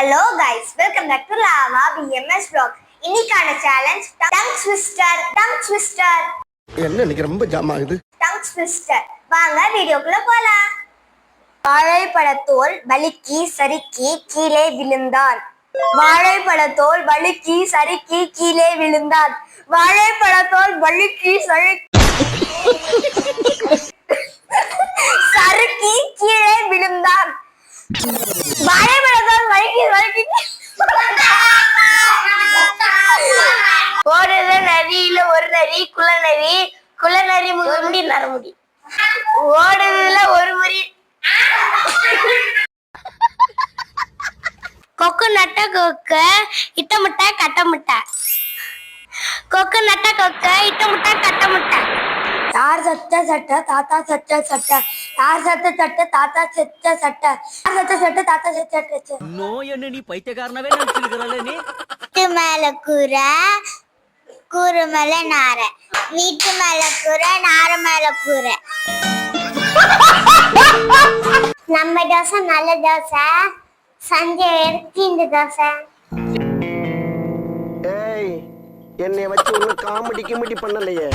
Hello guys, welcome back to Lava BMS vlog. இன்னைக்கான challenge tongue twister. என்ன இன்னைக்கு ரொம்ப ஜாம் ஆகுது. Tongue twister. வாங்க வீடியோக்குள்ள போலாம். வாழைப்பழத்தோல் வழுக்கி சறுக்கி கீழே விழுந்தான். வாழைப்பழத்தோல் வழுக்கி சறுக்கி கீழே விழுந்தான். வாழைப்பழத்தோல் வழுக்கி சறுக்கி கீழே விழுந்தான். வாழைப்பழத்தோல் வழுக்கி சறுக்கி ஓடுற நரியில ஒரு நரி குலநரி முடி நரமுடி ஓடுதுல ஒரு முடி கொக்கு நட்ட கொக்க இட்ட முட்டை கட்ட முட்டை கொக்கு நட்ட கொக்க இட்ட முட்டை கட்ட முட்டை யார் சட்ட சட்ட தாத்தா சட்ட சட்ட யார் சட்ட சட்ட தாத்தா செத்த சட்ட யார் சட்ட சட்ட தாத்தா செத்த நோய் என்ன நீ பைத்தியக்காரனவே நினைச்சிருக்கறல நீ வீட்டு மேல கூரை மேல நாரை வீட்டு மேல கூரை நாரை மேல கூரை நம்ம தோசை நல்ல தோசை சஞ்சய் எடுத்து இந்த தோசை ஏய் என்னைய வச்சு ஒண்ணு காமெடி பண்ணலையே.